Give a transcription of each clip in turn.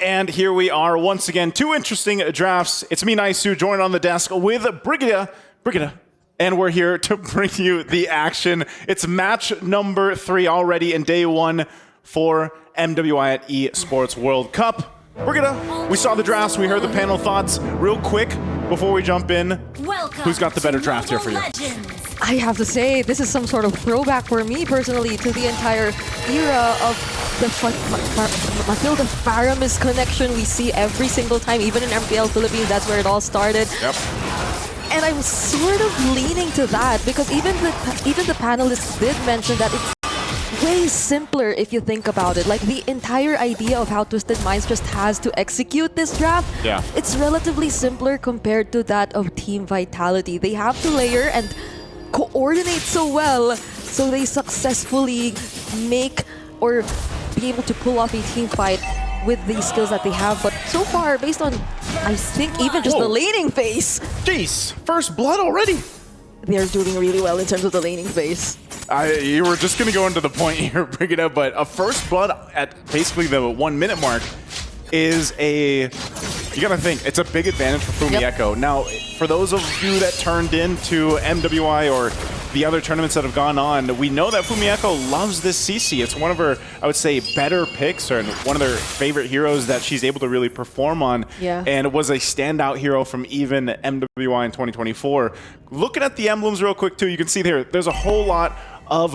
And here we are once again, two interesting drafts. It's me, Naisu, joined on the desk with Brigida, and we're here to bring you the action. It's match number 3 already in day 1 for MWI at Esports World Cup. Brigida, we saw the drafts, we heard the panel thoughts. Real quick, before we jump in, who's got the better draft here for you? I have to say, this is some sort of throwback for me personally to the entire era of the Matilda Faramis connection we see every single time, even in MPL Philippines, that's where it all started. Yep. And I'm sort of leaning to that because even the panelists did mention that it's way simpler if you think about it. Like the entire idea of how Twisted Minds just has to execute this draft, it's relatively simpler compared to that of Team Vitality. They have to layer and coordinate so well so they successfully make or be able to pull off a team fight with the skills that they have. But so far, based on, I think, even just the laning phase. Jeez, first blood already. They're doing really well in terms of the laning phase. You were just going to go into the point here, Brigida, but a first blood at basically the 1 minute mark is you got to think, it's a big advantage for Fumi Echo. Now, for those of you that turned into MWI or the other tournaments that have gone on, we know that Fumi Echo loves this CC. It's one of her, I would say, better picks, or one of their favorite heroes that she's able to really perform on. And it was a standout hero from even MWI in 2024. Looking at the emblems real quick, too, you can see there's a whole lot of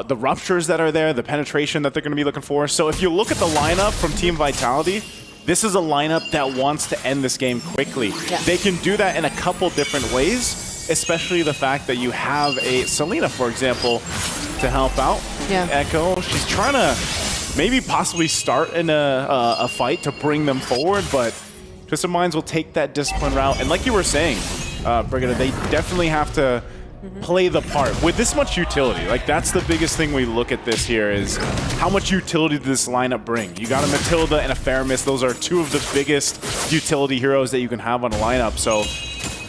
the ruptures that are there, the penetration that they're going to be looking for. So if you look at the lineup from Team Vitality, this is a lineup that wants to end this game quickly. They can do that in a couple different ways, especially the fact that you have a Selena, for example, to help out. Echo, she's trying to maybe possibly start in a fight to bring them forward, but Twisted Minds will take that discipline route. And like you were saying, Brigida, they definitely have to play the part with this much utility. Like, that's the biggest thing we look at this here is how much utility does this lineup bring? You got a Matilda and a Faramis. Those are two of the biggest utility heroes that you can have on a lineup. So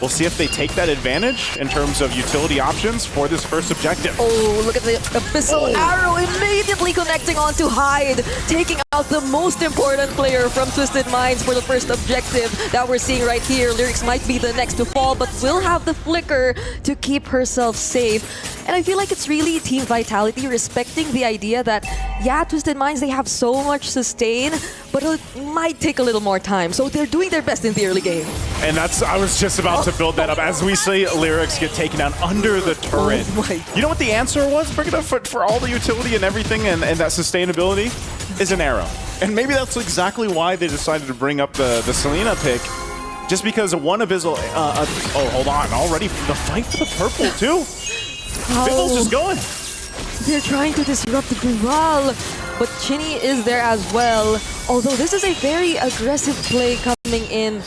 we'll see if they take that advantage in terms of utility options for this first objective. Oh, look at the Abyssal Arrow immediately connecting onto Hyde, taking out the most important player from Twisted Minds for the first objective that we're seeing right here. Lyrics might be the next to fall, but will have the flicker to keep herself safe. And I feel like it's really Team Vitality respecting the idea that, yeah, Twisted Minds, they have so much sustain, but it might take a little more time. So they're doing their best in the early game. And I was just about to build that up. As we see Lyrics get taken down under the turret. You know what the answer was, Brigida, for all the utility and everything and that sustainability? Is an arrow. And maybe that's exactly why they decided to bring up the Selena pick. Just because one Abyssal... oh, hold on. Already the fight for the purple, too. Bibble's just going. They're trying to disrupt the Duval, but Chinny is there as well. Although this is a very aggressive play coming in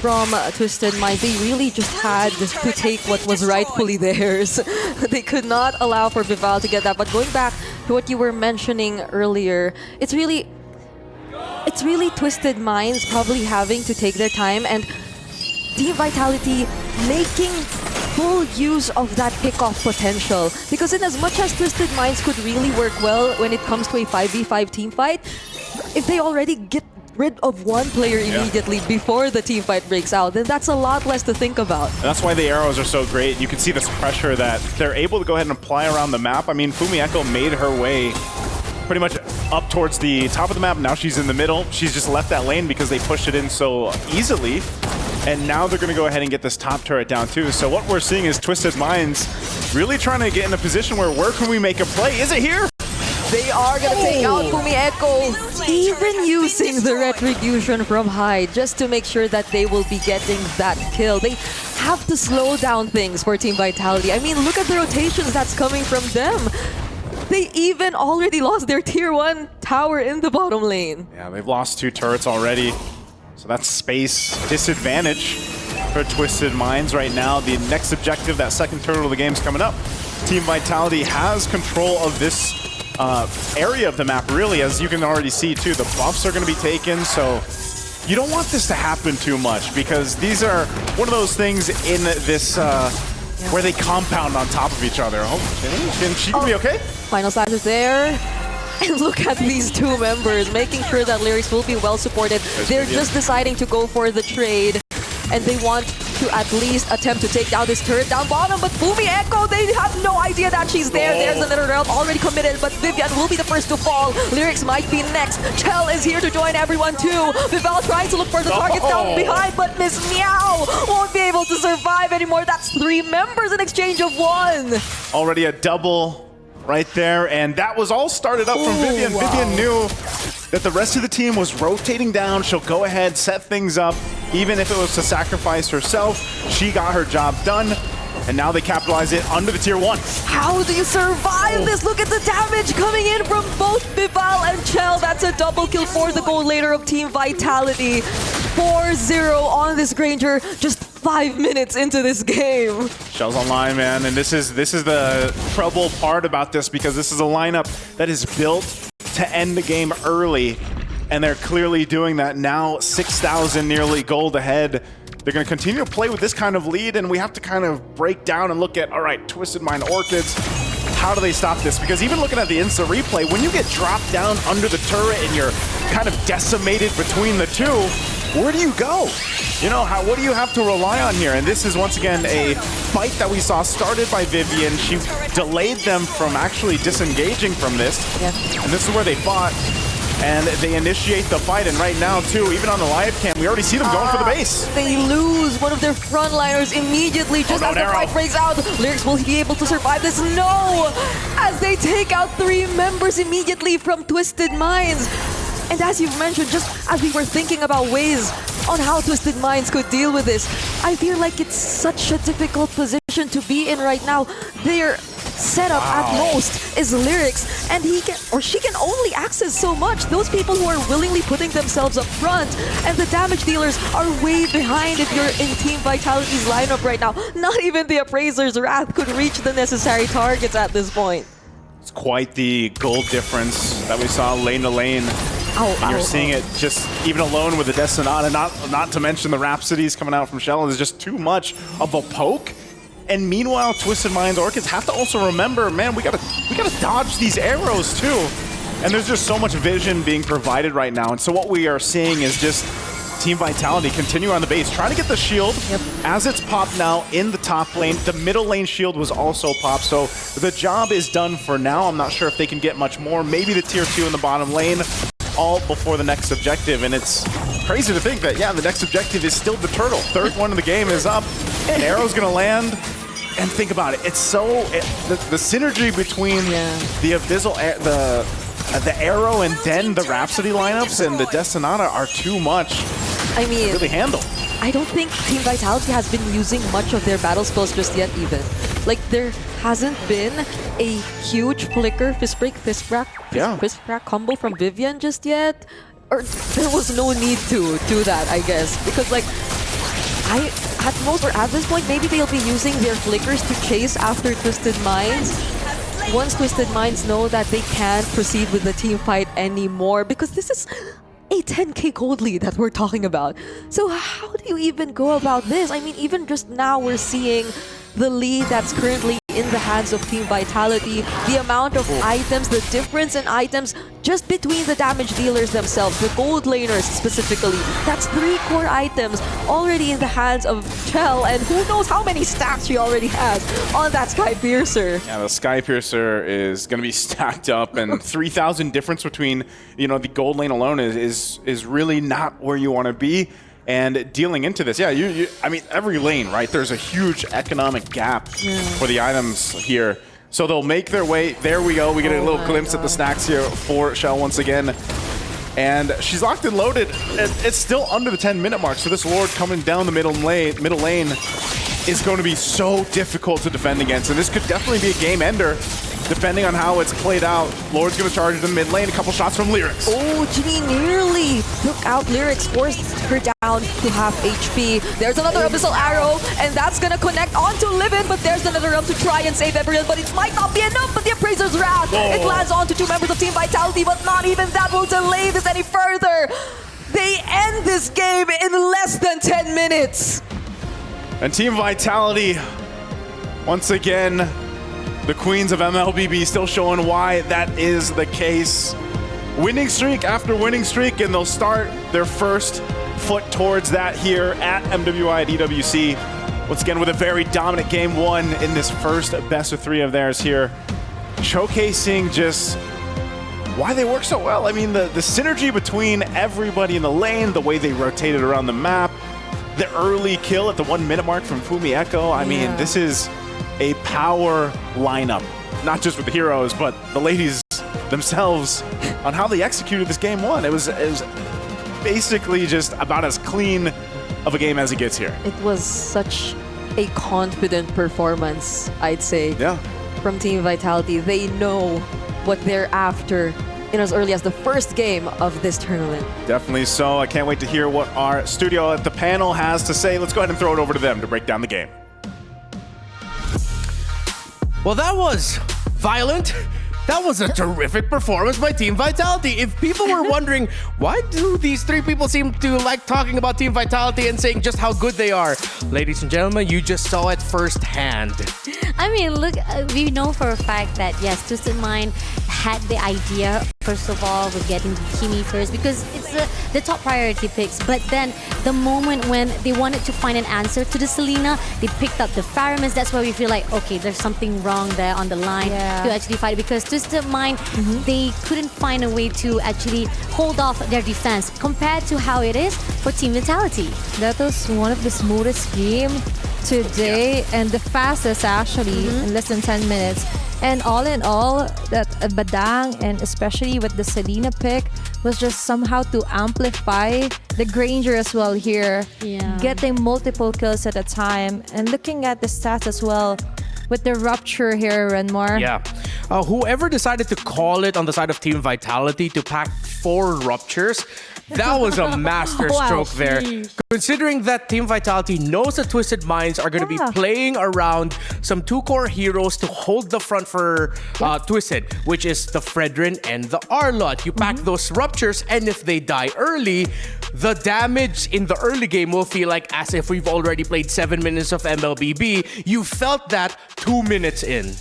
from Twisted Minds. They really just had to take what was rightfully theirs. They could not allow for Bival to get that. But going back to what you were mentioning earlier, it's really Twisted Minds probably having to take their time and Team Vitality making full use of that pickoff potential. Because in as much as Twisted Minds could really work well when it comes to a 5v5 team fight, if they already get rid of one player immediately before the team fight breaks out, then that's a lot less to think about. And that's why the arrows are so great. You can see this pressure that they're able to go ahead and apply around the map. I mean, Fumi Echo made her way pretty much up towards the top of the map. Now she's in the middle. She's just left that lane because they pushed it in so easily. And now they're going to go ahead and get this top turret down too. So what we're seeing is Twisted Minds really trying to get in a position where can we make a play? Is it here? They are going to take out Fumi Echo, even using the Retribution from Hyde just to make sure that they will be getting that kill. They have to slow down things for Team Vitality. I mean, look at the rotations that's coming from them. They even already lost their tier 1 tower in the bottom lane. Yeah, they've lost 2 turrets already. So that's space disadvantage for Twisted Minds right now. The next objective, that second turret of the game, is coming up. Team Vitality has control of this area of the map, really, as you can already see, too. The buffs are going to be taken, so you don't want this to happen too much because these are one of those things in this where they compound on top of each other. Oh, she can be okay. Final Slash is there. And look at these two members, making sure that Lyrics will be well supported. They're just deciding to go for the trade, and they want to at least attempt to take down this turret down bottom. But Fumi Echo, they have no idea that she's there. There's another realm already committed, but Vivian will be the first to fall. Lyrics might be next. Chell is here to join everyone too. Vival trying to look for the targets down behind, but Miss Meow won't be able to survive anymore. That's 3 members in exchange of 1. Already a double right there, and that was all started up from Vivian. Wow. Vivian knew that the rest of the team was rotating down. She'll go ahead, set things up. Even if it was to sacrifice herself, she got her job done. And now they capitalize it under the tier 1. How do you survive this? Look at the damage coming in from both Vival and Chell. That's a double kill for the goal later of Team Vitality. 4-0 on this Granger, just 5 minutes into this game. Shell's online, man, and this is the trouble part about this, because this is a lineup that is built to end the game early, and they're clearly doing that now. 6,000 nearly gold ahead. They're going to continue to play with this kind of lead, and we have to kind of break down and look at, all right, Twisted Mind Orchids, how do they stop this? Because even looking at the instant replay, when you get dropped down under the turret and you're kind of decimated between the two, where do you go? You know, what do you have to rely on here? And this is once again a fight that we saw started by Vivian. She delayed them from actually disengaging from this. Yeah. And this is where they fought. And they initiate the fight, and right now too, even on the live cam, we already see them going for the base. They lose one of their frontliners immediately just as the fight breaks out. Lyrics, will he be able to survive this? No! As they take out 3 members immediately from Twisted Minds. And as you've mentioned, just as we were thinking about ways on how Twisted Minds could deal with this, I feel like it's such a difficult position to be in right now. Their setup at most is Lyrics, and he can or she can only access so much. Those people who are willingly putting themselves up front, and the damage dealers are way behind if you're in Team Vitality's lineup right now. Not even the Appraiser's Wrath could reach the necessary targets at this point. It's quite the goal difference that we saw lane to lane. And you're seeing it just even alone with the Destinata, not to mention the Rhapsodies coming out from Shell. There's just too much of a poke. And meanwhile, Twisted Minds Orchids have to also remember, man, we gotta dodge these arrows too. And there's just so much vision being provided right now. And so what we are seeing is just Team Vitality continue on the base, trying to get the shield as it's popped now in the top lane. The middle lane shield was also popped, so the job is done for now. I'm not sure if they can get much more. Maybe the tier 2 in the bottom lane, all before the next objective. And it's crazy to think that, yeah, the next objective is still the turtle. Third one of the game is up. An arrow's gonna land. And think about it, it's so, the synergy between the Abyssal, the Arrow and then the Rhapsody lineups and the Destinata are too much I mean, to really handle. I don't think Team Vitality has been using much of their battle spells just yet even. Like, there hasn't been a huge flicker, fist crack combo from Vivian just yet. Or there was no need to do that, I guess. Because, like, at most, or at this point, maybe they'll be using their flickers to chase after Twisted Minds. Once Twisted Minds know that they can't proceed with the team fight anymore, because this is a 10k gold lead that we're talking about. So how do you even go about this? I mean, even just now we're seeing the lead that's currently in the hands of Team Vitality, the amount of items, the difference in items just between the damage dealers themselves, the gold laners specifically. That's 3 core items already in the hands of Chell, and who knows how many stacks she already has on that Sky Piercer. Yeah, the Sky Piercer is going to be stacked up, and 3,000 difference between, you know, the gold lane alone is really not where you want to be. And dealing into this, yeah, I mean, every lane, right? There's a huge economic gap for the items here. So they'll make their way. There we go. We get a little glimpse at the snacks here for Shell once again. And she's locked and loaded. It's still under the 10-minute mark. So this Lord coming down the middle lane is going to be so difficult to defend against. And this could definitely be a game ender, depending on how it's played out. Lord's going to charge the mid lane. A couple shots from Lyrics. Oh, Ginny nearly took out Lyrics, forced her down to half HP. There's another Abyssal Arrow, and that's going to connect onto Livin, but there's another realm to try and save everyone, but it might not be enough. But the Appraiser's Wrath, it lands onto 2 members of Team Vitality, but not even that will delay this any further. They end this game in less than 10 minutes. And Team Vitality, once again, The queens of MLBB still showing why that is the case. Winning streak after winning streak, and they'll start their first foot towards that here at MWI at EWC. Once again with a very dominant game one in this first best of three of theirs here. Showcasing just why they work so well. I mean, the synergy between everybody in the lane, the way they rotated around the map, the early kill at the 1 minute mark from Fumi Echo. I mean, this is a power lineup, not just with the heroes, but the ladies themselves on how they executed this game one. It was basically just about as clean of a game as it gets here. It was such a confident performance, I'd say, from Team Vitality. They know what they're after in as early as the first game of this tournament. Definitely so. I can't wait to hear what our studio at the panel has to say. Let's go ahead and throw it over to them to break down the game. Well, that was violent. That was a terrific performance by Team Vitality. If people were wondering, why do these three people seem to like talking about Team Vitality and saying just how good they are? Ladies and gentlemen, you just saw it firsthand. I mean, look, we know for a fact that, yes, Twisted Mind had the idea, first of all, with getting Kimi first, because it's the top priority picks. But then the moment when they wanted to find an answer to the Selena, they picked up the Faramis. That's why we feel like, okay, there's something wrong there on the line to actually fight, because Twisted Mind, they couldn't find a way to actually hold off their defense compared to how it is for Team Vitality. That was one of the smoothest game today and the fastest actually in less than 10 minutes. And all in all, that Badang and especially with the Selena pick was just somehow to amplify the Granger as well here. Getting multiple kills at a time and looking at the stats as well with the rupture here, Renmar. Yeah. Whoever decided to call it on the side of Team Vitality to pack 4 ruptures, that was a master stroke there. Considering that Team Vitality knows the Twisted Minds are going to be playing around some 2 core heroes to hold the front for Twisted, which is the Fredrin and the Arlott. You pack those ruptures, and if they die early, the damage in the early game will feel like as if we've already played 7 minutes of MLBB. You felt that 2 minutes in.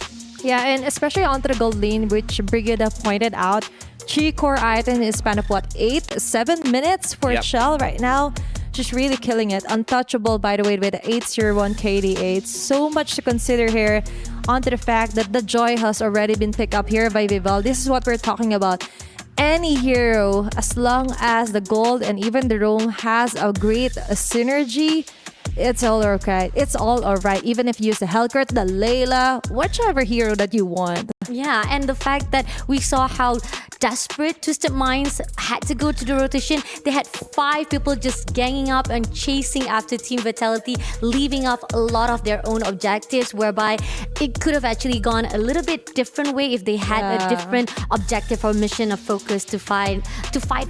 Yeah, and especially onto the gold lane, which Brigida pointed out, Chi core item is span of what, 7 minutes for Shell right now. Just really killing it. Untouchable, by the way, with the 801 KD8. So much to consider here. Onto the fact that the Joy has already been picked up here by Vival. This is what we're talking about. Any hero, as long as the gold and even the roam has a great synergy, it's all okay. It's all alright. Even if you use the Hellcurt, the Layla, whichever hero that you want. Yeah, and the fact that we saw how desperate Twisted Minds had to go to the rotation. They had 5 people just ganging up and chasing after Team Vitality, leaving off a lot of their own objectives, whereby it could have actually gone a little bit different way if they had a different objective or mission of focus to fight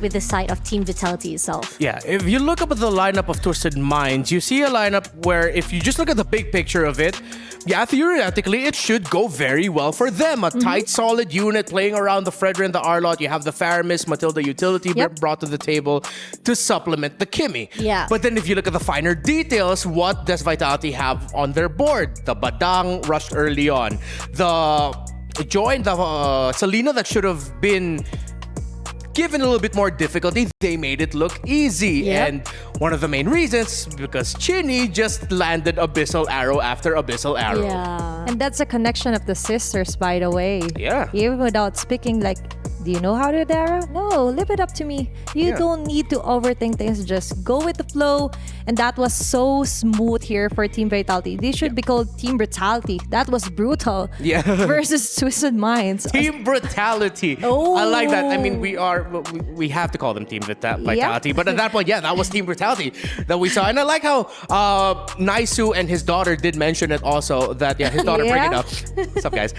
with the side of Team Vitality itself. Yeah, if you look up at the lineup of Twisted Minds, you see a lineup where if you just look at the big picture of it, yeah, theoretically, it should go very well for them. A tight, solid unit playing around the Fredrin, the Arlott. You have the Faramis, Matilda utility brought to the table to supplement the Kimi. Yeah. But then if you look at the finer details, what does Vitality have on their board? The Badang rushed early on. The Joy and the Selena that should have been given a little bit more difficulty, they made it look easy. And one of the main reasons, because Chinny just landed Abyssal Arrow after Abyssal Arrow. Yeah. And that's a connection of the sisters, by the way. Yeah. Even without speaking, like, do you know how to do arrow? No, leave it up to me. You don't need to overthink things. Just go with the flow. And that was so smooth here for Team Vitality. They should be called Team Brutality. That was brutal. Yeah. Versus Twisted Minds. Team Brutality. I like that. I mean, we have to call them Team Vitality. But at that point, that was Team Brutality that we saw. And I like how Naisu and his daughter did mention it also. That, his daughter bring it up. What's up, guys?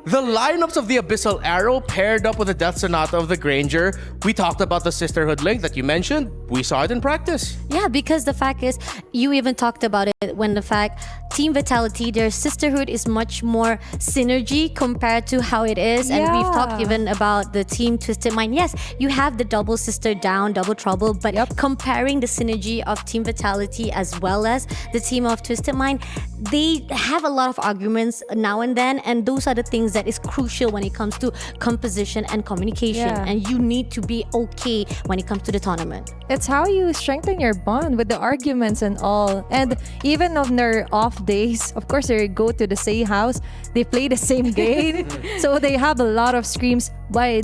The lineups of the Abyssal Arrow paired up with the Death Sonata of the Granger. We talked about the Sisterhood link that you mentioned. We saw it in practice. Yeah, because the fact is, you even talked about it when the fact Team Vitality, their Sisterhood is much more synergy compared to how it is. And we've talked even about the Team Twisted Mind. Yes, you have the double sister down, double trouble, but comparing the synergy of Team Vitality as well as the team of Twisted Mind, they have a lot of arguments now and then, and those are the things that is crucial when it comes to composition and communication. Yeah. And you need to be okay when it comes to the tournament. It's how you strengthen your bond with the arguments and all. And even on their off days, of course, they go to the same house. They play the same game. So they have a lot of screams by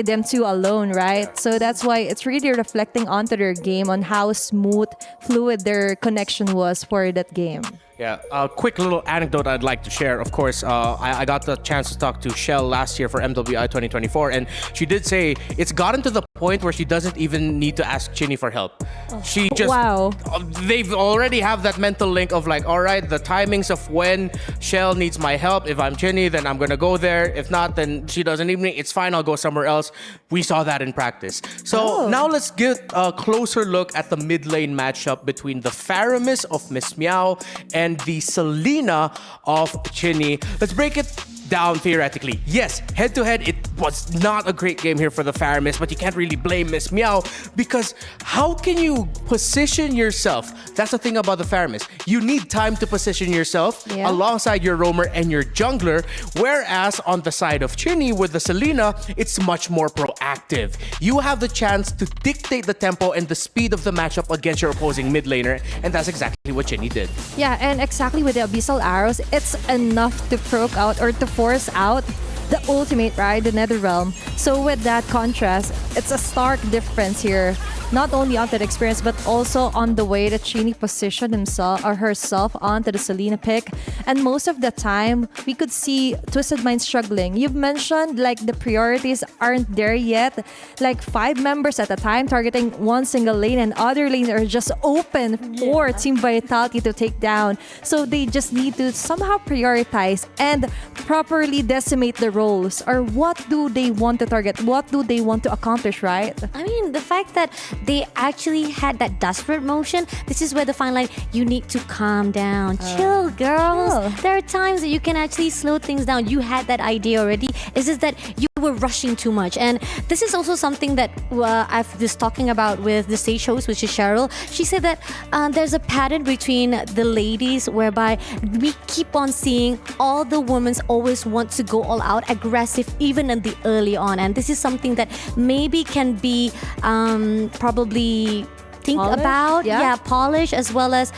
them two alone, right? So that's why it's really reflecting onto their game on how smooth, fluid their connection was for that game. Yeah, a quick little anecdote I'd like to share. Of course, I got the chance to talk to Shell last year for MWI 2024, and she did say it's gotten to the point where she doesn't even need to ask Chinny for help. She just Wow. They've already have that mental link of like, all right, the timings of when Shell needs my help. If I'm Chinny, then I'm gonna go there. If not, then she doesn't need me. It's fine. I'll go somewhere else. We saw that in practice. So now let's get a closer look at the mid lane matchup between the Faramis of Miss Meow and the Selena of Chinny. Let's break it down theoretically. Yes, head to head, it was not a great game here for the Faramis, but you can't really blame Miss Meow because how can you position yourself? That's the thing about the Faramis. You need time to position yourself alongside your roamer and your jungler, whereas on the side of Chinny with the Selena, it's much more proactive. You have the chance to dictate the tempo and the speed of the matchup against your opposing mid laner, and that's exactly what Chinny did. Yeah, and exactly with the Abyssal Arrows, it's enough to proc out or to force out the ultimate, right? The Netherrealm. So with that contrast, it's a stark difference here. Not only on that experience, but also on the way that Chinny positioned himself or herself onto the Selena pick. And most of the time, we could see Twisted Mind struggling. You've mentioned like the priorities aren't there yet. Like 5 members at a time targeting one single lane, and other lanes are just open for Team Vitality to take down. So they just need to somehow prioritize and properly decimate the roles. Or what do they want to target? What do they want to accomplish, right? I mean, the fact that they actually had that desperate motion, this is where the fine line, you need to calm down. Chill, girls. chill. There are times that you can actually slow things down. You had that idea already. It's just that you were rushing too much. And this is also something that I've just talking about with the stage host, which is Cheryl. She said that there's a pattern between the ladies whereby we keep on seeing all the women always want to go all out, aggressive, even in the early on. And this is something that maybe can be probably think Polish? about, Yeah. polish, as well as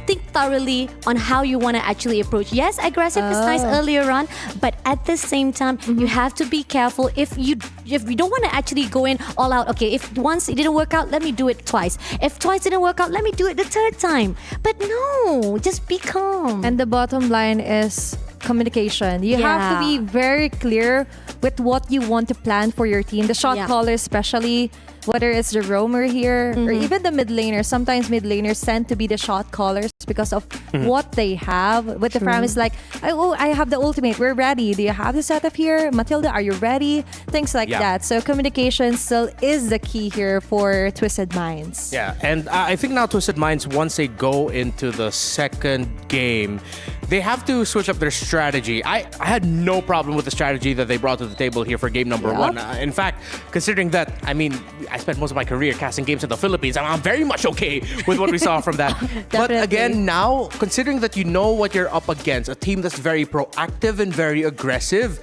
think thoroughly on how you want to actually approach. Yes, aggressive is nice earlier on, but at the same time, you have to be careful. If you don't want to actually go in all out, okay, if once it didn't work out, let me do it twice. If twice didn't work out, let me do it the third time. But no, just be calm. And the bottom line is communication. You have to be very clear with what you want to plan for your team. The shot caller especially, whether it's the roamer here or even the mid laner. Sometimes mid laners tend to be the shot callers because of what they have. With the Fram, it's like, I have the ultimate. We're ready. Do you have the setup here? Matilda, are you ready? Things like that. So communication still is the key here for Twisted Minds. Yeah, and I think now Twisted Minds, once they go into the second game, they have to switch up their strategy. I had no problem with the strategy that they brought to the table here for game number one. In fact, considering that, I mean, I spent most of my career casting games in the Philippines, I'm very much okay with what we saw from that. But again, now, considering that you know what you're up against, a team that's very proactive and very aggressive,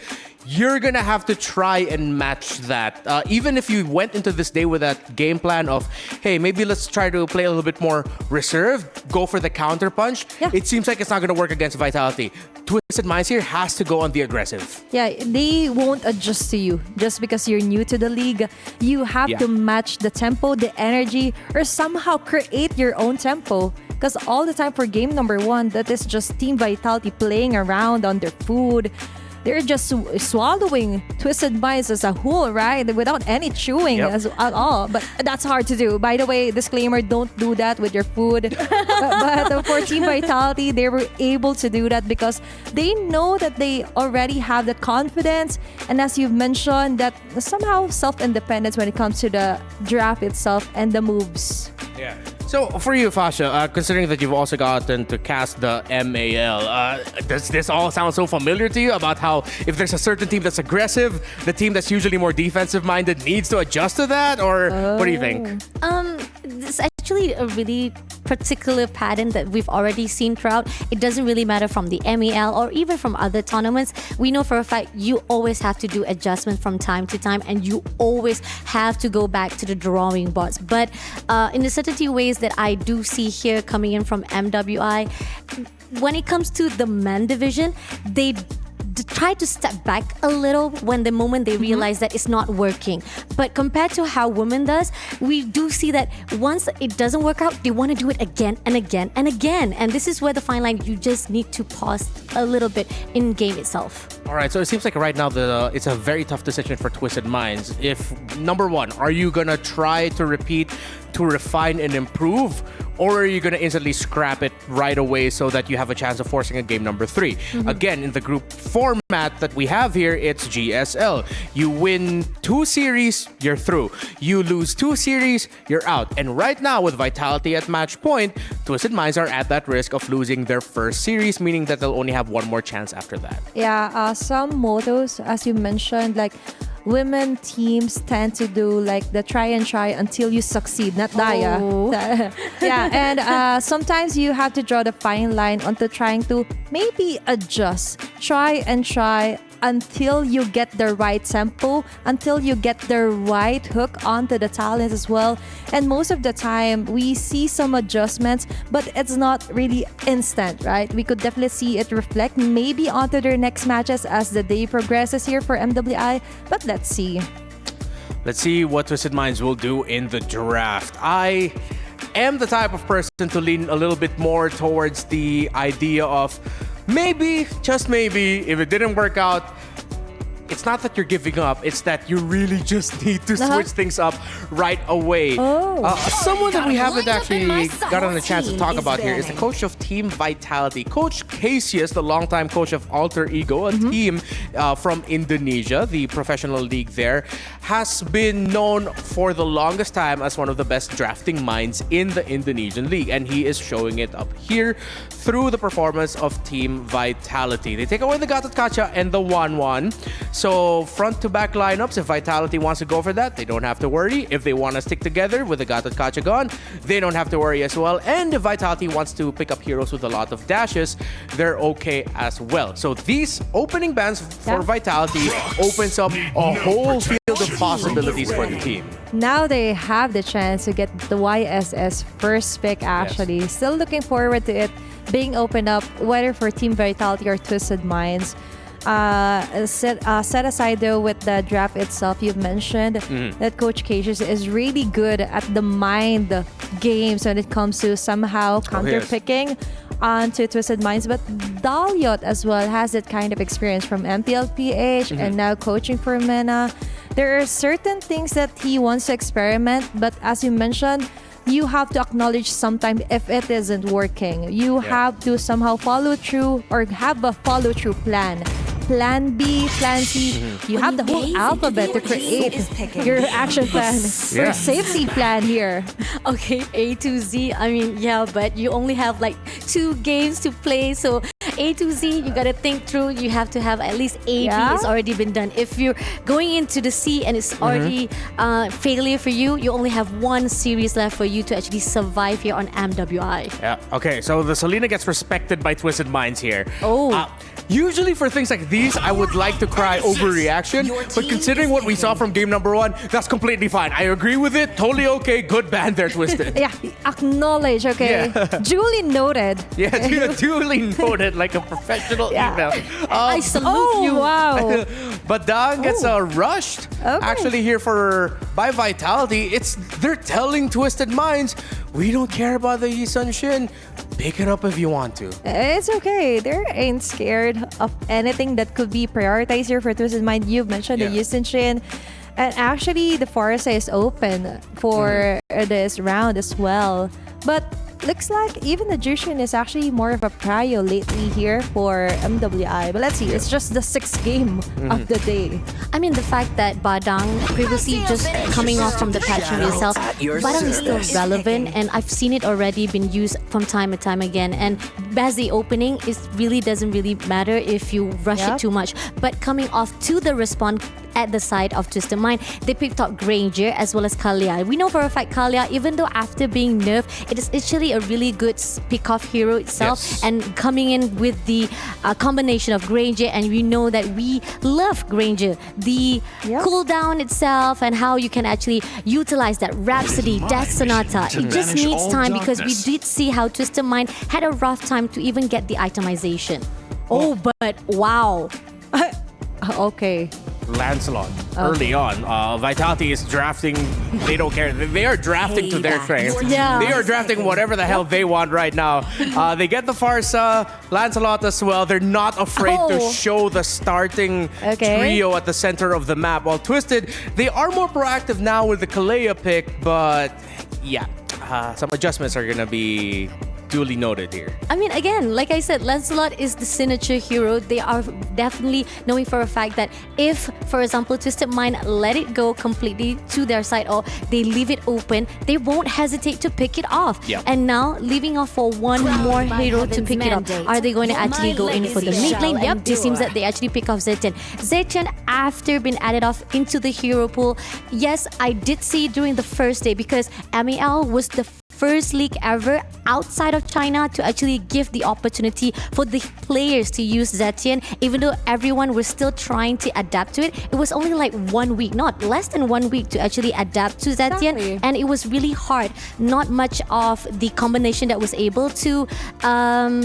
you're gonna have to try and match that. Even if you went into this day with that game plan of, hey, maybe let's try to play a little bit more reserved, go for the counter punch. It seems like it's not gonna work against Vitality. Twisted Minds here has to go on the aggressive. Yeah, they won't adjust to you just because you're new to the league. You have to match the tempo, the energy, or somehow create your own tempo. Because all the time for game number one, that is just Team Vitality playing around on their food. They're just swallowing Twisted Minds as a whole, right? Without any chewing at all. But that's hard to do. By the way, disclaimer, don't do that with your food. but for Team Vitality, they were able to do that because they know that they already have that confidence. And as you've mentioned, that somehow self-independence when it comes to the draft itself and the moves. Yeah. So for you, Fasha, considering that you've also gotten to cast the MAL, does this all sound so familiar to you about how if there's a certain team that's aggressive, the team that's usually more defensive-minded needs to adjust to that? Or what do you think? It's actually a really particular pattern that we've already seen throughout. It doesn't really matter from the MEL or even from other tournaments. We know for a fact you always have to do adjustments from time to time, and you always have to go back to the drawing boards. But in the certainty ways that I do see here coming in from MWI, when it comes to the men division, they try to step back a little when the moment they realize that it's not working. But compared to how women does, we do see that once it doesn't work out, they want to do it again and again and again. And this is where the fine line, you just need to pause a little bit in game itself. All right, so it seems like right now it's a very tough decision for Twisted Minds. If, number one, are you going to try to repeat, to refine and improve, or are you going to instantly scrap it right away so that you have a chance of forcing a game number 3? Again, in the group format that we have here, it's GSL. You win 2 series, you're through. You lose 2 series, you're out. And right now, with Vitality at match point, Twisted Minds are at that risk of losing their first series, meaning that they'll only have one more chance after that. Yeah, some mottos, as you mentioned, like women teams tend to do like the try and try until you succeed, not Daya. Yeah, and sometimes you have to draw the fine line onto trying to maybe adjust, try and try until you get the right tempo, until you get the right hook onto the talent as well. And most of the time, we see some adjustments, but it's not really instant, right? We could definitely see it reflect maybe onto their next matches as the day progresses here for MWI, but let's see. Let's see what Twisted Minds will do in the draft. I am the type of person to lean a little bit more towards the idea of maybe, just maybe, if it didn't work out, it's not that you're giving up, it's that you really just need to switch things up right away. Someone that we haven't actually gotten a chance to talk about here is the coach of Team Vitality. Coach Casius, the longtime coach of Alter Ego, a team from Indonesia, the professional league there, has been known for the longest time as one of the best drafting minds in the Indonesian league. And he is showing it up here through the performance of Team Vitality. They take away the Gatot Kacha and the 1-1. So front to back lineups, if Vitality wants to go for that, they don't have to worry. If they want to stick together with the Gatot Kacha gone, they don't have to worry as well. And if Vitality wants to pick up heroes with a lot of dashes, they're okay as well. So these opening bans for Vitality opens up a whole field of possibilities for the team. Now they have the chance to get the YSS first pick, actually. Yes. Still looking forward to it being opened up, whether for Team Vitality or Twisted Minds. Set aside though with the draft itself, you've mentioned that Coach Cages is really good at the mind games when it comes to somehow counter-picking onto Twisted Minds. But Daliot as well has that kind of experience from MPLPH and now coaching for MENA. There are certain things that he wants to experiment, but as you mentioned, you have to acknowledge sometimes if it isn't working. You have to somehow follow through or have a follow-through plan. Plan B, Plan C. You have the whole alphabet to create your action plan. Your safety plan here. Okay, A to Z. I mean, yeah, but you only have like 2 games to play. So A to Z, you gotta think through. You have to have at least A, B has already been done. If you're going into the C and it's already failure for you, you only have 1 series left for you to actually survive here on MWI. Yeah, okay, so the Selena gets respected by Twisted Minds here. Oh. Usually for things like these, I would like to cry overreaction, but considering what we saw from game number 1, that's completely fine. I agree with it. Totally okay. Good band there, Twisted. Yeah, acknowledge, okay? Yeah. Duly noted. Yeah, duly noted like a professional email. I salute you. Wow. But Dang gets rushed. Actually here by Vitality. They're telling Twisted Minds, we don't care about the Yi Sun Shin. Pick it up if you want to. It's okay. They ain't scared of anything that could be prioritized here for Twisted Mind. You've mentioned the Yi Sun Shin. And actually, the Forest is open for this round as well. But looks like even the Jushin is actually more of a prio lately here for MWI. But let's see, it's just the 6th game of the day. I mean, the fact that Badang previously just coming off from the patch itself, Badang is still relevant, and I've seen it already been used from time and time again. And as the opening, it really doesn't really matter if you rush it too much. But coming off to the respawn at the side of Twisted Mind, they picked up Granger as well as Kalia. We know for a fact Kalia, even though after being nerfed, it is actually a really good pick-off hero itself. And coming in with the combination of Granger, and we know that we love Granger. The cooldown itself and how you can actually utilize that Rhapsody, Death Sonata. It just needs time because we did see how Twisted Mind had a rough time to even get the itemization. Oh, but wow. Okay. Lancelot early on. Vitality is drafting. They don't care. They are drafting to their strengths. Yeah. They are drafting whatever the hell they want right now. They get the Farsa, Lancelot as well. They're not afraid to show the starting trio at the center of the map. While Twisted, they are more proactive now with the Kalea pick, but yeah, some adjustments are going to be duly noted here. I mean, again, like I said, Lancelot is the signature hero. They are definitely knowing for a fact that if, for example, Twisted Mind let it go completely to their side or they leave it open, they won't hesitate to pick it off. And now, leaving off for one more hero to pick it up. Are they going to actually go in for the mid lane? Yep, it seems that they actually pick off Zetian. Zetian, after being added off into the hero pool, yes, I did see during the first day because MEL was the first league ever outside of China to actually give the opportunity for the players to use Zetian. Even though everyone was still trying to adapt to it, it was only like 1 week, not less than 1 week to actually adapt to Zetian. And it was really hard. Not much of the combination that was able to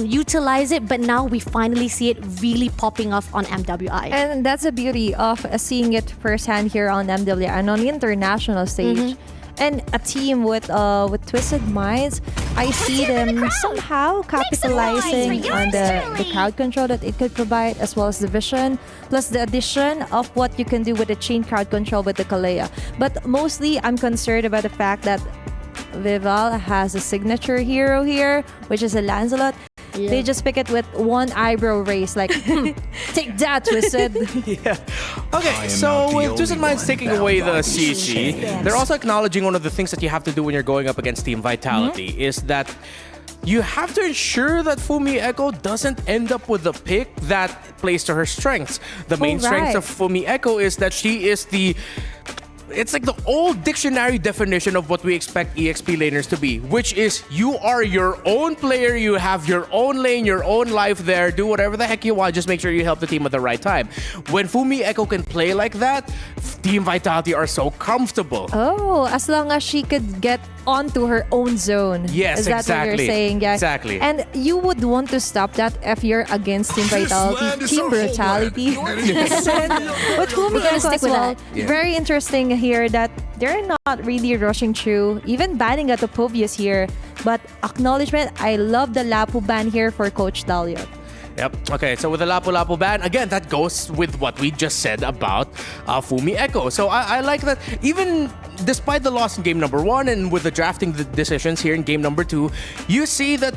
utilize it, but now we finally see it really popping off on MWI. And that's the beauty of seeing it firsthand here on MWI and on the international stage. And a team with Twisted Minds, I see them somehow capitalizing on the crowd control that it could provide, as well as the vision, plus the addition of what you can do with the chain crowd control with the Kalea. But mostly, I'm concerned about the fact that Vival has a signature hero here, which is a Lancelot. They just pick it with one eyebrow raise, like, take that, Twisted. Okay, so with Twisted Minds taking away the CC, they're also acknowledging one of the things that you have to do when you're going up against Team Vitality is that you have to ensure that Fumi Echo doesn't end up with a pick that plays to her strengths. The main strength of Fumi Echo is that she is it's like the old dictionary definition of what we expect EXP laners to be, which is you are your own player, you have your own lane, your own life there, do whatever the heck you want, just make sure you help the team at the right time. When Fumi Echo can play like that, Team Vitality are so comfortable. Oh, as long as she could get onto her own zone. Yes, is that exactly. what you're saying? Yeah. Exactly. And you would want to stop that if you're against Team Vitality, Team Brutality. But Fumi Echo as well, very interesting here that they're not really rushing through, even banning at the Povius here. But acknowledgement, I love the Lapu ban here for Coach Daliot. Yep. Okay, so with the Lapu Lapu ban, again, that goes with what we just said about Fumi Echo. So I like that even despite the loss in game number 1 and with the drafting decisions here in game number 2, you see that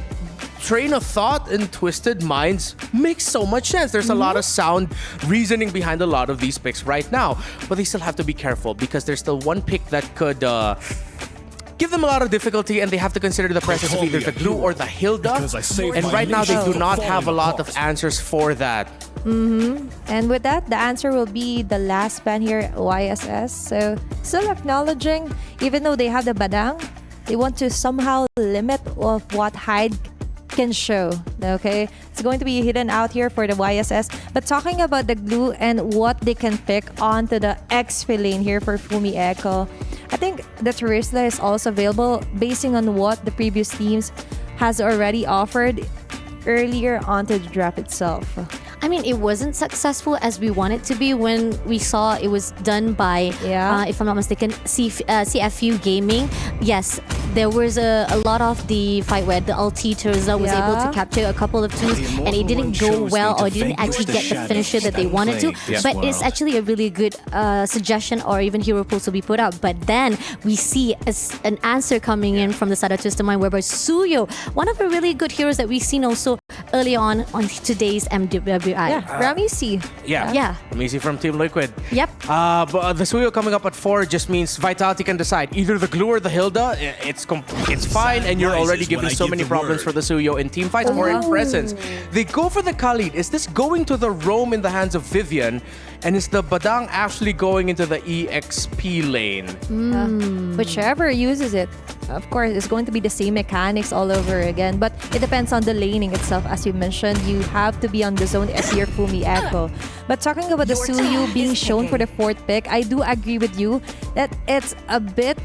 train of thought in Twisted Minds makes so much sense. There's a lot of sound reasoning behind a lot of these picks right now. But they still have to be careful because there's still one pick that could give them a lot of difficulty, and they have to consider the presence of either the Glue or the Hilda. And right now, they do not have a lot of answers for that. And with that, the answer will be the last ban here, YSS. So still acknowledging, even though they have the Badang, they want to somehow limit of what Hyde can show. Okay, it's going to be hidden out here for the YSS. But talking about the Glue and what they can pick onto the XP lane here for Fumi Echo, I think the Terisla is also available basing on what the previous teams has already offered earlier onto the draft itself. I mean, it wasn't successful as we want it to be when we saw it was done by, if I'm not mistaken, CFU Gaming. Yes, there was a lot of the fight where the ulti Terza was able to capture a couple of twos and it didn't go well or didn't actually get the finisher that they wanted to. But it's actually a really good suggestion or even hero pool to be put out. But then we see an answer coming in from the side of Twisted Mind whereby Suyo, one of the really good heroes that we've seen also early on today's MWI MWI. Yeah, Ramisi. Yeah. Easy from Team Liquid. Yep. But the Suyo coming up at 4 just means Vitality can decide either the Glue or the Hilda. It's fine, and you're already giving so many problems for the Suyo in team fights or in presence. They go for the Khalid. Is this going to the roam in the hands of Vivian? And is the Badang actually going into the EXP lane? Whichever uses it. Of course, it's going to be the same mechanics all over again, but it depends on the laning itself. As you mentioned, you have to be on the zone as your Fumi Echo. But talking about the Suyu being shown for the 4th pick, I do agree with you that it's a bit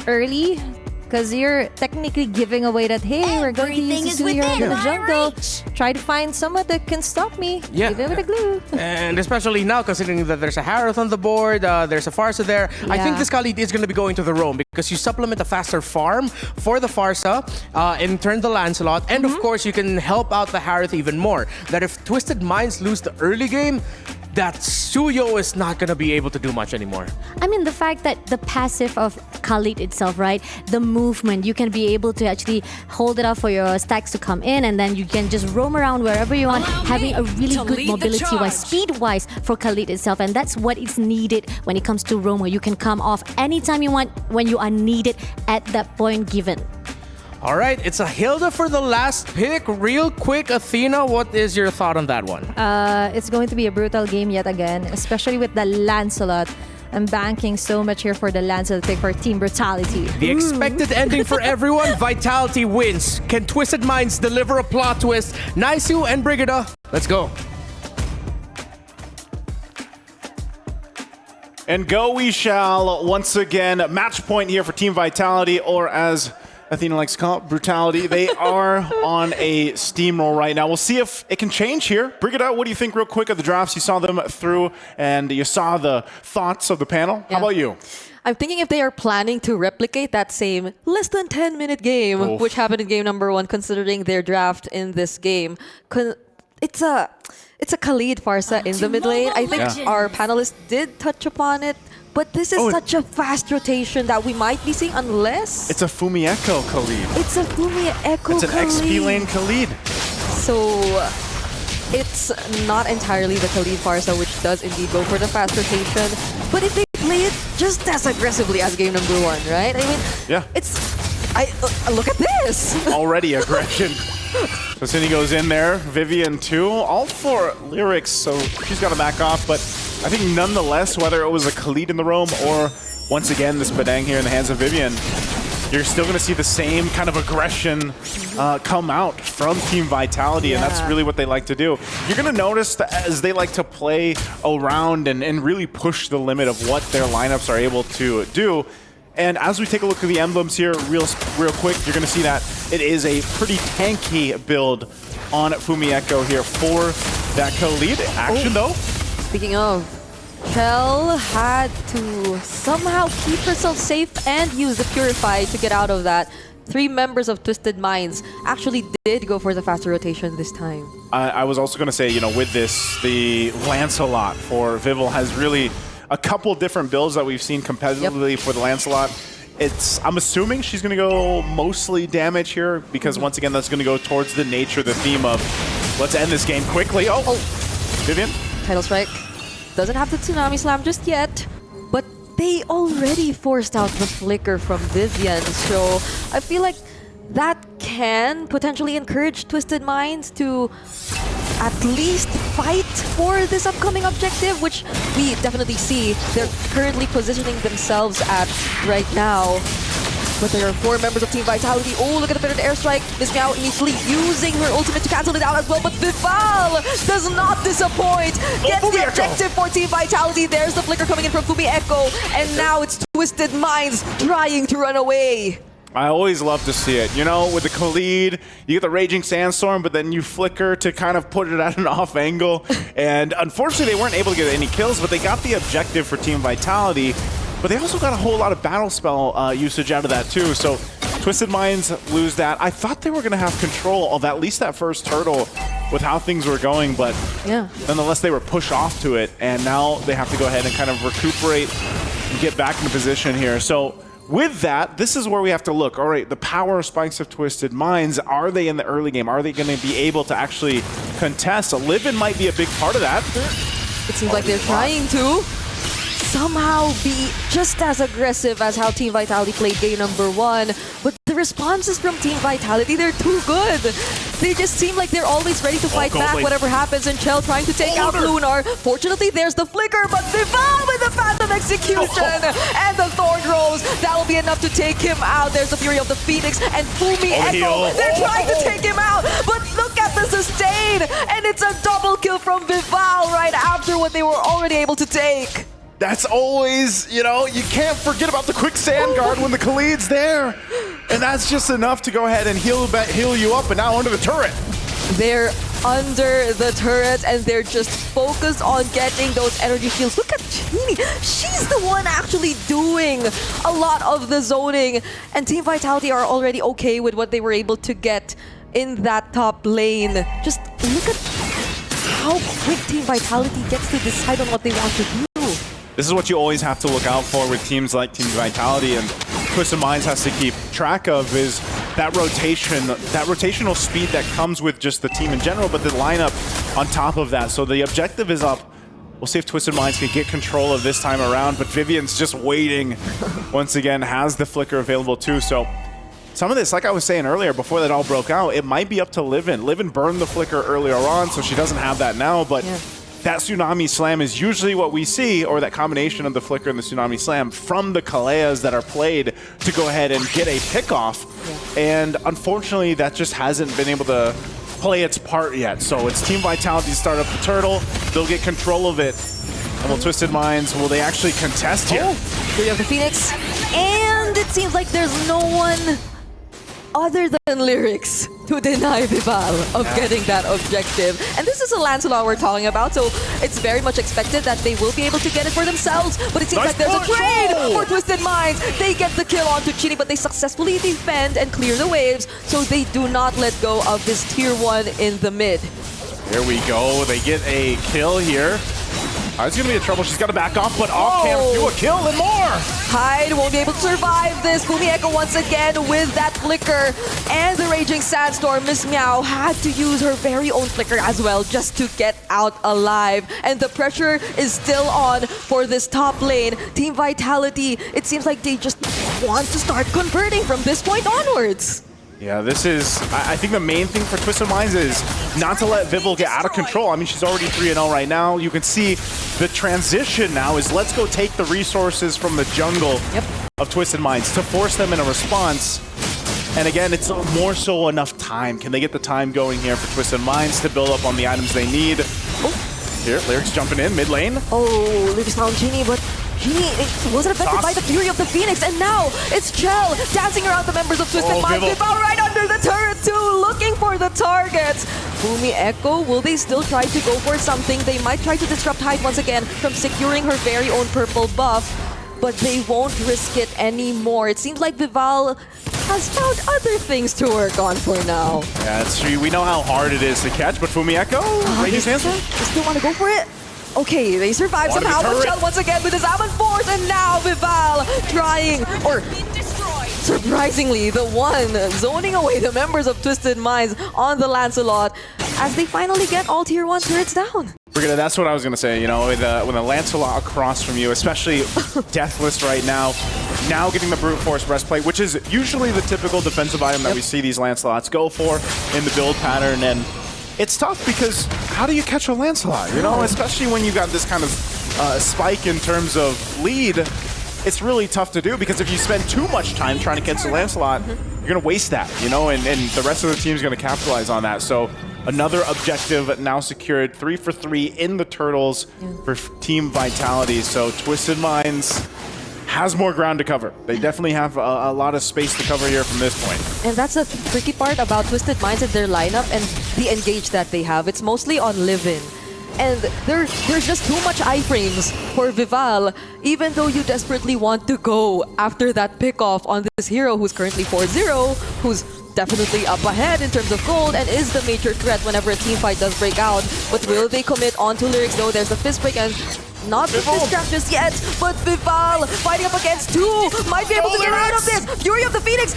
early because you're technically giving away that, hey, we're going to use the Suyu in the jungle. Try to find someone that can stop me. Yeah. Give it with a glue. And especially now, considering that there's a Harith on the board, there's a Farsa there. I think this Khalid is going to be going to the roam because you supplement a faster farm for the Farsa, in turn the Lancelot, and of course you can help out the Harith even more. That if Twisted Minds lose the early game, that Suyo is not going to be able to do much anymore. I mean, the fact that the passive of Khalid itself, right? The movement, you can be able to actually hold it up for your stacks to come in, and then you can just roam around wherever you want, having a really good mobility-wise, speed-wise for Khalid itself. And that's what is needed when it comes to roam, where you can come off anytime you want when you are needed at that point given. All right, it's a Hilda for the last pick. Real quick, Athena, what is your thought on that one? It's going to be a brutal game yet again, especially with the Lancelot. I'm banking so much here for the Lancelot pick for Team Brutality. The expected ending for everyone, Vitality wins. Can Twisted Minds deliver a plot twist? Naisu and Brigida, let's go. And go we shall once again. Match point here for Team Vitality, or as Athena likes to call it, Brutality. They are on a steamroll right now. We'll see if it can change here. Brigida, what do you think real quick of the drafts? You saw them through and you saw the thoughts of the panel. How about you? I'm thinking if they are planning to replicate that same less than 10-minute game, which happened in game number 1, considering their draft in this game. It's a Khalid Farsa in the mid lane. I think our panelists did touch upon it. But this is such a fast rotation that we might be seeing unless... It's a Fumi Echo Khalid. It's a Fumi Echo It's an Khalid. XP lane Khalid. So it's not entirely the Khalid Farsa, which does indeed go for the fast rotation. But if they play it just as aggressively as game number 1, right? I mean, look at this. Already aggression. So Cindy goes in there. Vivian too. All for lyrics, so she's got to back off. But I think nonetheless, whether it was a Khalid in the roam or once again this Badang here in the hands of Vivian, you're still going to see the same kind of aggression come out from Team Vitality, and that's really what they like to do. You're going to notice that as they like to play around and really push the limit of what their lineups are able to do. And as we take a look at the emblems here real quick, you're going to see that it is a pretty tanky build on Fumi Echo here for that Khalid action, though. Speaking of, Chell had to somehow keep herself safe and use the Purify to get out of that. 3 members of Twisted Minds actually did go for the faster rotation this time. I was also going to say, you know, with this, the Lancelot for Vival has really a couple different builds that we've seen competitively for the Lancelot. I'm assuming she's going to go mostly damage here because once again, that's going to go towards the nature, the theme of let's end this game quickly. Oh. Vivian? Title Strike doesn't have the Tsunami Slam just yet, but they already forced out the Flicker from Vivian, so I feel like that can potentially encourage Twisted Minds to at least fight for this upcoming objective, which we definitely see they're currently positioning themselves at right now. But there are 4 members of Team Vitality. Oh, look at the fitted airstrike. Miss Meow initially using her ultimate to cancel it out as well, but Vival does not disappoint. Gets the objective for Team Vitality. There's the flicker coming in from Fumi Echo, and now it's Twisted Minds trying to run away. I always love to see it. You know, with the Khalid, you get the Raging Sandstorm, but then you flicker to kind of put it at an off angle. And unfortunately, they weren't able to get any kills, but they got the objective for Team Vitality. But they also got a whole lot of battle spell usage out of that too. So Twisted Minds lose that. I thought they were going to have control of at least that first turtle with how things were going, but nonetheless, they were pushed off to it. And now they have to go ahead and kind of recuperate and get back into position here. So with that, this is where we have to look. All right, the power spikes of Twisted Minds, are they in the early game? Are they going to be able to actually contest? Livin might be a big part of that. It seems like they're trying to somehow be just as aggressive as how Team Vitality played game number 1. But the responses from Team Vitality, they're too good. They just seem like they're always ready to fight back whatever happens. And Chell trying to take out Lunar. Fortunately, there's the flicker, but Vival with the Phantom Execution and the Thorn Rose. That'll be enough to take him out. There's the Fury of the Phoenix and Fumi Echo. They're trying to take him out, but look at the sustain. And it's a double kill from Vival right after what they were already able to take. That's always, you know, you can't forget about the quick sand guard when the Khalid's there. And that's just enough to go ahead and heal you up, and now under the turret. They're under the turret, and they're just focused on getting those energy shields. Look at Genie. She's the one actually doing a lot of the zoning. And Team Vitality are already okay with what they were able to get in that top lane. Just look at how quick Team Vitality gets to decide on what they want to do. This is what you always have to look out for with teams like Team Vitality, and Twisted Minds has to keep track of is that rotation, that rotational speed that comes with just the team in general, but the lineup on top of that. So the objective is up. We'll see if Twisted Minds can get control of this time around, but Vivian's just waiting. Once again, has the flicker available too. So some of this, like I was saying earlier, before that all broke out, it might be up to Livin. Livin burned the flicker earlier on, so she doesn't have that now, but that Tsunami Slam is usually what we see, or that combination of the Flicker and the Tsunami Slam from the Kaleas that are played to go ahead and get a pickoff. And unfortunately, that just hasn't been able to play its part yet. So it's Team Vitality start up the turtle. They'll get control of it. And will Twisted Minds, will they actually contest here? We have the Phoenix, and it seems like there's no one other than Lyrics to deny Vival of getting that objective. And this is a Lancelot we're talking about, so it's very much expected that they will be able to get it for themselves. But it seems like there's a trade for Twisted Minds. They get the kill onto Chini, but they successfully defend and clear the waves, so they do not let go of this tier 1 in the mid. There we go. They get a kill here. It's going to be a trouble. She's got to back off, but off camp do a kill and more. Hyde won't be able to survive this. Fumi Echo once again with that flicker and the Raging Sandstorm. Miss Meow had to use her very own flicker as well just to get out alive. And the pressure is still on for this top lane. Team Vitality, it seems like they just want to start converting from this point onwards. Yeah, this is, I think the main thing for Twisted Minds is not to let Vival get out of control. I mean, she's already 3-0 right now. You can see the transition now is let's go take the resources from the jungle of Twisted Minds to force them in a response. And again, it's more so enough time. Can they get the time going here for Twisted Minds to build up on the items they need? Here, Lyrics jumping in, mid lane. Lyrics found Genie, but Genie wasn't affected by the Fury of the Phoenix, and now it's Chell dancing around the members of Twisted Minds. Vival right under the turret too, looking for the targets. Fumi Echo, will they still try to go for something? They might try to disrupt Hyde once again from securing her very own purple buff, but they won't risk it anymore. It seems like Vival has found other things to work on for now. Yeah, it's true. We know how hard it is to catch, but Fumi Echo, Raging Sandstorm? They still want to go for it? Okay, they survive somehow. But Chell once again with his Almond Force, and now Vival trying, or surprisingly, the one zoning away the members of Twisted Minds on the Lancelot as they finally get all tier 1 turrets down. That's what I was going to say, you know, with a Lancelot across from you, especially Deathless right now getting the Brute Force breastplate, which is usually the typical defensive item that we see these Lancelots go for in the build pattern, and it's tough because how do you catch a Lancelot, you know, especially when you got this kind of spike in terms of lead. It's really tough to do because if you spend too much time trying to catch the Lancelot, you're going to waste that, you know, and the rest of the team's going to capitalize on that. So another objective now secured, 3 for 3 in the Turtles for Team Vitality. So Twisted Minds has more ground to cover. They definitely have a lot of space to cover here from this point. And that's the tricky part about Twisted Minds and their lineup and the engage that they have. It's mostly on Livin. And there's just too much iframes for Vival, even though you desperately want to go after that pickoff on this hero who's currently 4-0, who's definitely up ahead in terms of gold and is the major threat whenever a team fight does break out. But will they commit onto Lyrics though? There's the fist break, and Not with this trap just yet, but Vival fighting up against two. Might be able to get out of this. Fury of the Phoenix.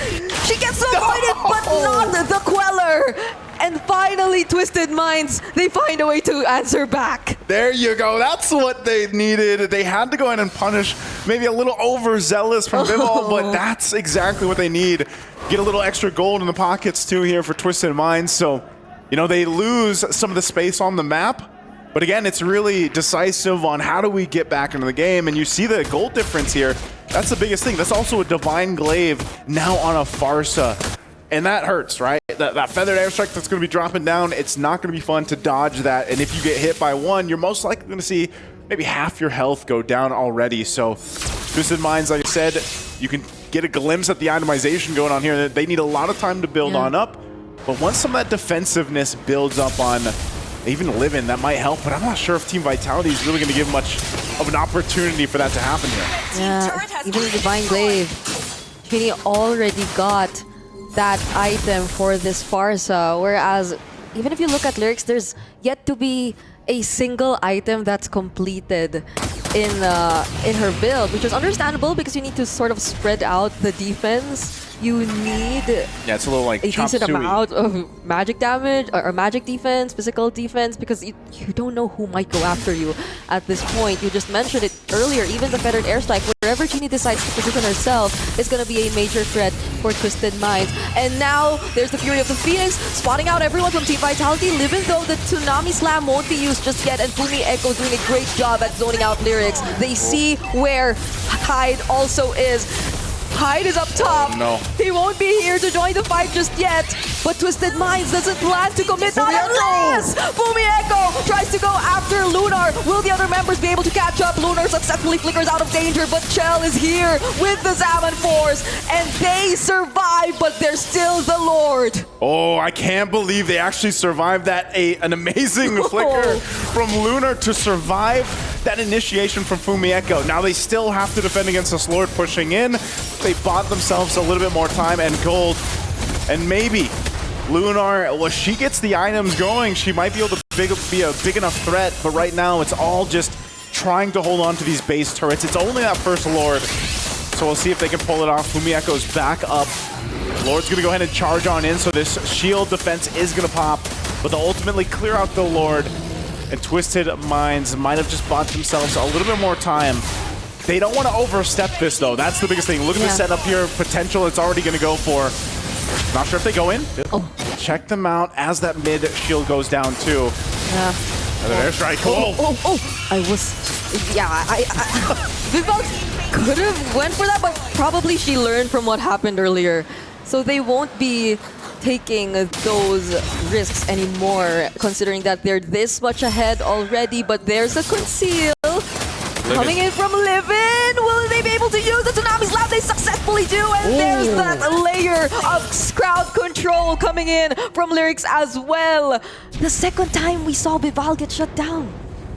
She gets avoided, but not the Queller. And finally, Twisted Minds, they find a way to answer back. There you go. That's what they needed. They had to go ahead and punish maybe a little overzealous from Vival, but that's exactly what they need. Get a little extra gold in the pockets too here for Twisted Minds. So, you know, they lose some of the space on the map. But again, it's really decisive on how do we get back into the game. And you see the gold difference here. That's the biggest thing. That's also a Divine Glaive now on a Pharsa. And that hurts, right? That feathered airstrike that's going to be dropping down, it's not going to be fun to dodge that. And if you get hit by one, you're most likely going to see maybe half your health go down already. So Twisted Minds, like I said, you can get a glimpse at the itemization going on here. They need a lot of time to build on up. But once some of that defensive builds up on even Livin, that might help. But I'm not sure if Team Vitality is really going to give much of an opportunity for that to happen here. Yeah, even Divine Glaive, Trini already got that item for this Pharsa, whereas even if you look at Lyrics, there's yet to be a single item that's completed in her build, which is understandable because you need to sort of spread out the defense. You need it's a little like a decent amount of magic damage or magic defense, physical defense, because you don't know who might go after you at this point. You just mentioned it earlier, even the feathered airstrike, wherever Genie decides to position herself, is going to be a major threat for Twisted Minds. And now there's the Fury of the Phoenix, spotting out everyone from Team Vitality, even though the Tsunami Slam won't be used just yet, and Fumi Echo doing a great job at zoning out Lyrics. They see where Hyde also is. Hyde is up top. Oh, no. He won't be here to join the fight just yet. But Twisted Minds doesn't plan to commit. Not unless Fumi Echo tries to go after Lunar. Will the other members be able to catch up? Lunar successfully flickers out of danger, but Chell is here with the Zaman Force. And they survive, but they're still the Lord. Oh, I can't believe they actually survived that. An amazing flicker from Lunar to survive that initiation from Fumi Echo. Now they still have to defend against this Lord pushing in. They bought themselves a little bit more time and gold. And maybe Lunar, well, she gets the items going, she might be able to be a big enough threat, but right now it's all just trying to hold on to these base turrets. It's only that first Lord, so we'll see if they can pull it off. Fumi Echo's back up. Lord's gonna go ahead and charge on in, so this shield defense is gonna pop, but they'll ultimately clear out the Lord. And Twisted Minds might have just bought themselves a little bit more time. They don't want to overstep this, though. That's the biggest thing. Look at the setup here. Potential it's already going to go for. Not sure if they go in. Check them out as that mid shield goes down, too. Yeah. Another airstrike. I was... Yeah, Vival could have went for that, but probably she learned from what happened earlier. So they won't be taking those risks anymore, considering that they're this much ahead already. But there's a conceal coming in from Livin. Will they be able to use the Tsunami Slam? They successfully do, and there's that layer of crowd control coming in from Lyrics as well. The second time we saw Vival get shut down.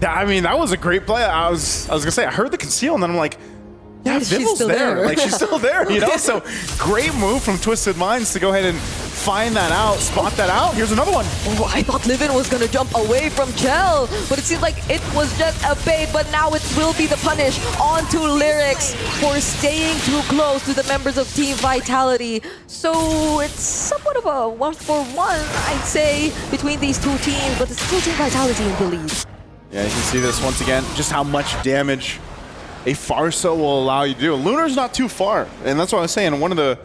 I mean, that was a great play. I was gonna say, I heard the conceal, and then I'm like, yeah, She's Vival's still there. there. Like, she's still there, you know? So, great move from Twisted Minds to go ahead and find that out, spot that out. Here's another one. Oh, I thought Livin was gonna jump away from Chell, but it seems like it was just a bait, but now it will be the punish onto Lyrics for staying too close to the members of Team Vitality. So it's somewhat of a 1-for-1, I'd say, between these two teams, but it's still Team Vitality in the lead. Yeah, you can see this once again, just how much damage a Pharsa will allow you to do. Lunar's not too far, and that's what I was saying. One of the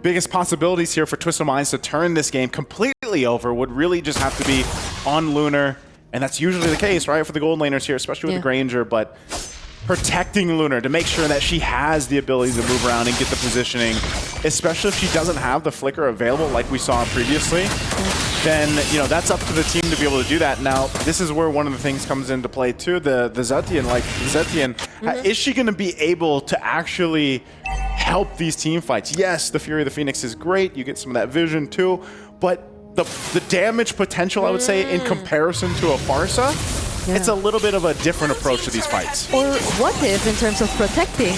biggest possibilities here for Twisted Minds to turn this game completely over would really just have to be on Lunar, and that's usually the case, right, for the gold laners here, especially with the Granger, but protecting Lunar to make sure that she has the ability to move around and get the positioning, especially if she doesn't have the flicker available like we saw previously, then, you know, that's up to the team to be able to do that. Now, this is where one of the things comes into play too, the Zetian, is she going to be able to actually help these team fights? Yes, the Fury of the Phoenix is great, you get some of that vision too, but the damage potential, I would say, in comparison to a Pharsa, it's a little bit of a different approach to these fights. Or what if, in terms of protecting,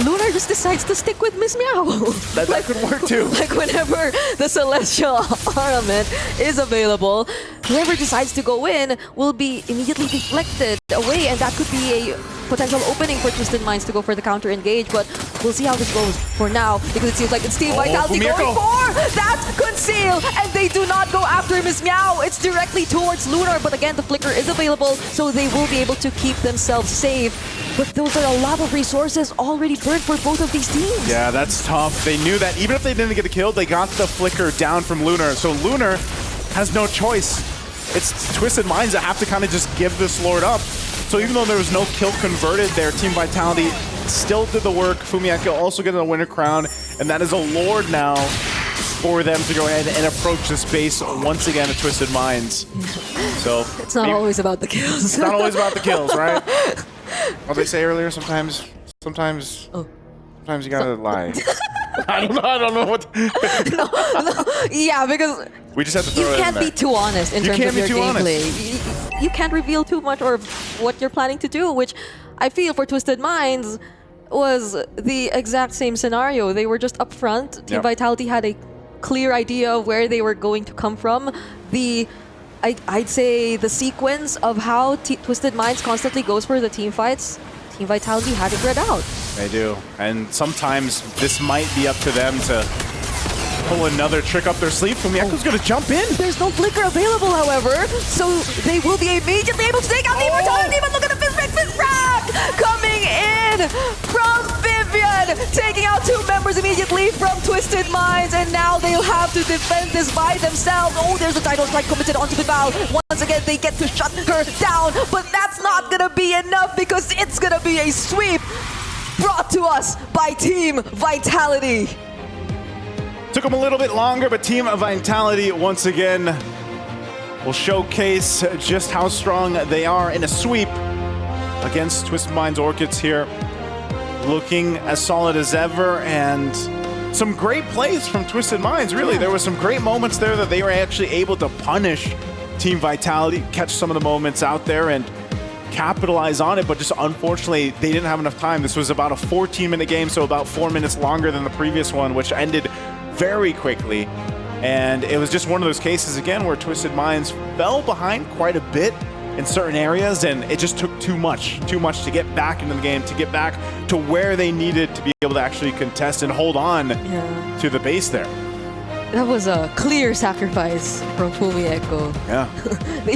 Lunar just decides to stick with Miss Meow. That could work too. Like whenever the Celestial Armament is available, whoever decides to go in will be immediately deflected away, and that could be a potential opening for Twisted Minds to go for the counter engage, but we'll see how this goes for now, because it seems like it's Team Vitality going for that conceal, and they do not go after Miss Meow. It's directly towards Lunar, but again, the flicker is available, so they will be able to keep themselves safe. But those are a lot of resources already burned for both of these teams. Yeah, that's tough. They knew that even if they didn't get a kill, they got the flicker down from Lunar. So Lunar has no choice. It's Twisted Minds that have to kind of just give this Lord up. So even though there was no kill converted there, Team Vitality still did the work. Fumieko also getting a winner crown, and that is a Lord now for them to go ahead and approach this base once again at Twisted Minds. So it's not always about the kills. It's not always about the kills, right? What did they say earlier? Sometimes you gotta lie. I don't know what. No. Yeah, because we just have to throw you it in can't there. be too honest in terms of your gameplay. You can't reveal too much or what you're planning to do, which I feel for Twisted Minds was the exact same scenario. They were just upfront. Team Vitality had a clear idea of where they were going to come from. I'd say the sequence of how Twisted Minds constantly goes for the team fights, Team Vitality had it read out. They do. And sometimes this might be up to them to pull another trick up their sleeve. Fumieko's going to jump in. There's no flicker available, however, so they will be immediately able to take out Team Vitality. But look at the Fizz Rack coming in from Vivian, taking out two members immediately from Twisted Minds, and now they'll have to defend this by themselves. Oh, there's a title strike committed onto the Val. Once again, they get to shut her down, but that's not gonna be enough because it's gonna be a sweep brought to us by Team Vitality. Took them a little bit longer, but Team Vitality once again will showcase just how strong they are in a sweep against Twisted Minds Orchids here. Looking as solid as ever, and some great plays from Twisted Minds, really. There were some great moments there that they were actually able to punish Team Vitality, catch some of the moments out there and capitalize on it, but just unfortunately, they didn't have enough time. This was about a 14-minute game, so about 4 minutes longer than the previous one, which ended very quickly. And it was just one of those cases, again, where Twisted Minds fell behind quite a bit in certain areas, and it just took too much to get back into the game, to get back to where they needed to be able to actually contest and hold on to the base there. That was a clear sacrifice from Fumieko. Yeah. They